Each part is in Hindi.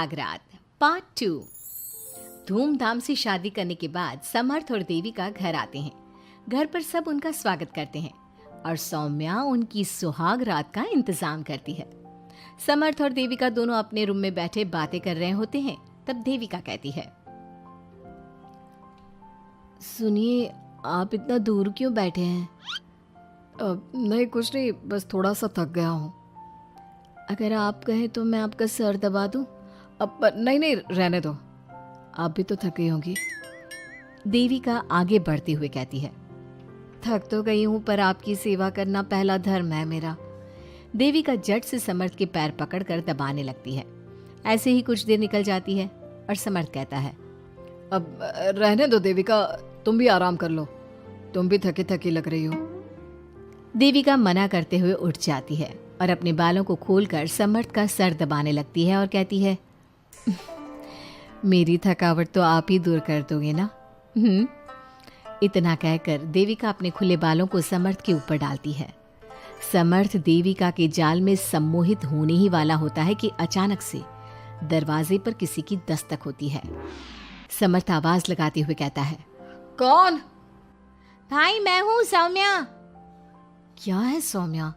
नागरात पार्ट 2। धूमधाम से शादी करने के बाद समर्थ और देविका घर आते हैं। घर पर सब उनका स्वागत करते हैं और सौम्या उनकी सुहाग रात का इंतजाम करती है। समर्थ और देविका दोनों अपने रूम में बैठे बातें कर रहे होते हैं। तब देविका कहती है, सुनिए, आप इतना दूर क्यों बैठे हैं? नहीं, कुछ नहीं, बस थोड़ा सा थक गया हूँ। अगर आप कहें तो मैं आपका सर दबा दूं? अब नहीं, रहने दो, आप भी तो थकी होंगी। देविका आगे बढ़ते हुए कहती है, थक तो गई हूं, पर आपकी सेवा करना पहला धर्म है मेरा। देविका झट से समर्थ के पैर पकड़कर दबाने लगती है। ऐसे ही कुछ देर निकल जाती है और समर्थ कहता है, अब रहने दो देविका, तुम भी आराम कर लो, तुम भी थकी थकी लग रही हो। देविका मना करते हुए उठ जाती है और अपने बालों को खोलकर समर्थ का सर दबाने लगती है और कहती है, मेरी थकावट तो आप ही दूर कर दोगे ना? इतना कहकर देविका अपने खुले बालों को समर्थ के ऊपर डालती है। समर्थ देविका के जाल में सम्मोहित होने ही वाला होता है कि अचानक से दरवाजे पर किसी की दस्तक होती है। समर्थ आवाज लगाते हुए कहता है, कौन? भाई, मैं हूँ सौम्या। क्या है सौम्या?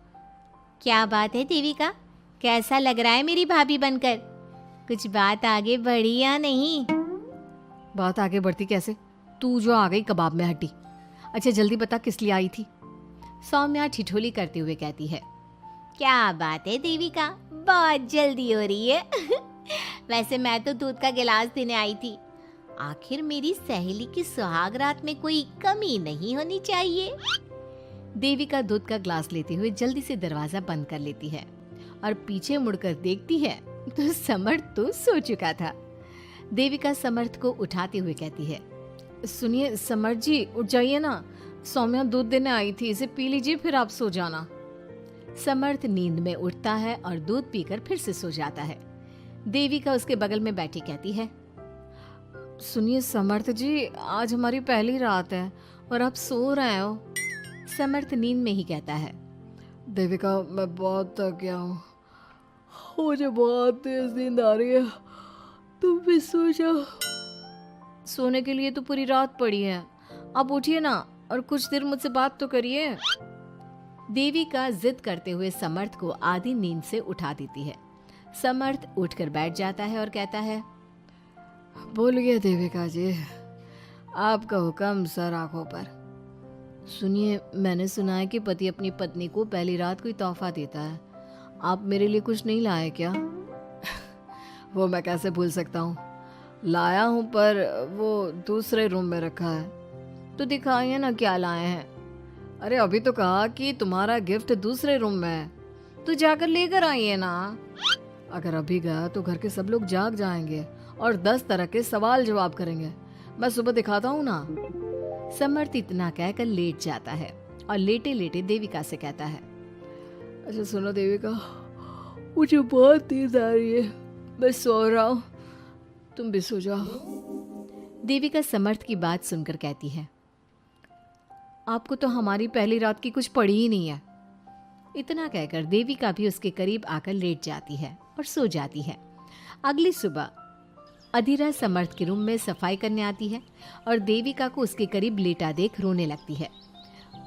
क्या बात है देविका, कैसा लग रहा है मेरी भाभी बनकर? कुछ बात आगे बढ़ी या नहीं? बात आगे बढ़ती कैसे? तू जो आ गई कबाब में हड्डी। अच्छा जल्दी बता, किस लिए आई थी? सौम्या ठिठोली करते हुए कहती है, क्या बात है देविका, बहुत जल्दी हो रही है। वैसे मैं तो दूध का गिलास देने आई थी। आखिर मेरी सहेली की सुहाग रात में कोई कमी नहीं होनी चाहिए। देविका दूध का ग्लास लेते हुए जल्दी से दरवाजा बंद कर लेती है और पीछे मुड़कर देखती है तो समर्थ तो सो चुका था। देविका समर्थ को उठाते हुए कहती है, सुनिए समर्थ जी, उठ जाइए ना, सौम्या दूध देने आई थी, इसे पी लीजिए, फिर आप सो जाना। समर्थ नींद में उठता है और दूध पीकर फिर से सो जाता है। देविका उसके बगल में बैठी कहती है, सुनिए समर्थ जी, आज हमारी पहली रात है और आप सो रहे हो। समर्थ नींद में ही कहता है, देविका, मैं बहुत थक गया हूँ, मुझे बहुत तेज नींद आ रही है, तुम भी सो जाओ। सोने के लिए तो पूरी रात पड़ी है, आप उठिए ना और कुछ देर मुझसे बात तो करिए। देविका जिद करते हुए समर्थ को आधी नींद से उठा देती है। समर्थ उठकर बैठ जाता है और कहता है, बोलिए देविका जी, आपका हुक्म सर आंखों पर। सुनिए, मैंने सुना है कि पति अपनी पत्नी को पहली रात कोई तोहफा देता है, आप मेरे लिए कुछ नहीं लाए क्या? वो मैं कैसे भूल सकता हूँ, लाया हूँ, पर वो दूसरे रूम में रखा है। तो दिखाइए ना क्या लाए हैं। अरे अभी तो कहा कि तुम्हारा गिफ्ट दूसरे रूम में है, तो जाकर लेकर आइए ना। अगर अभी गया तो घर के सब लोग जाग जाएंगे और 10 तरह के सवाल जवाब करेंगे, मैं सुबह दिखाता हूँ ना। समर्थ इतना कहकर लेट जाता है और लेटे लेटे देविका से कहता है, अच्छा सुनो देविका, मुझे बहुत नींद आ रही है, मैं सो रहा हूँ, तुम भी सो जाओ। देविका समर्थ की बात सुनकर कहती है, आपको तो हमारी पहली रात की कुछ पड़ी ही नहीं है। इतना कहकर देविका भी उसके करीब आकर लेट जाती है और सो जाती है। अगली सुबह अधीरा समर्थ के रूम में सफाई करने आती है और देविका को उसके करीब लेटा देख रोने लगती है।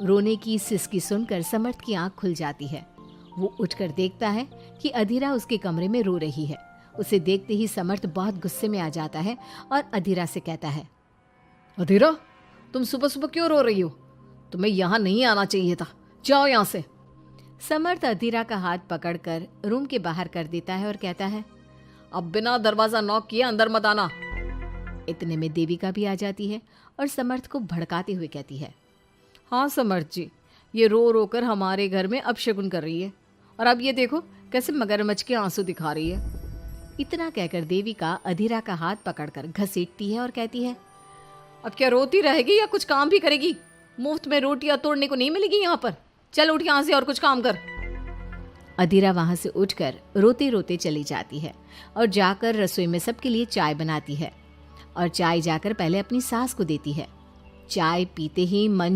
रोने की सिसकी सुनकर समर्थ की आंख खुल जाती है। वो उठकर देखता है कि अधीरा उसके कमरे में रो रही है। उसे देखते ही समर्थ बहुत गुस्से में आ जाता है और अधीरा से कहता है, अधीरा, तुम सुबह सुबह क्यों रो रही हो? तुम्हें यहाँ नहीं आना चाहिए था, जाओ यहाँ से। समर्थ अधीरा का हाथ पकड़कर रूम के बाहर कर देता है और कहता है, अब बिना दरवाजा नॉक किए अंदर मत आना। इतने में देविका भी आ जाती है और समर्थ को भड़काते हुए कहती है, हाँ समर्थ जी, ये रो रो कर हमारे घर में अपशगुन कर रही है, और अब ये देखो कैसे मगरमच्छ के आंसू दिखा रही है। इतना कहकर देविका अधीरा का हाथ पकड़कर घसीटती है और कहती है, अब क्या रोती रहेगी या कुछ काम भी करेगी? मुफ्त में रोटियां तोड़ने को नहीं मिलेगी यहाँ पर, चल उठ यहाँ से और कुछ काम कर। अधीरा वहां से उठकर रोते रोते चली जाती है और जाकर रसोई में सबके लिए चाय बनाती है और चाय जाकर पहले अपनी सास को देती है। चाय पीते ही मन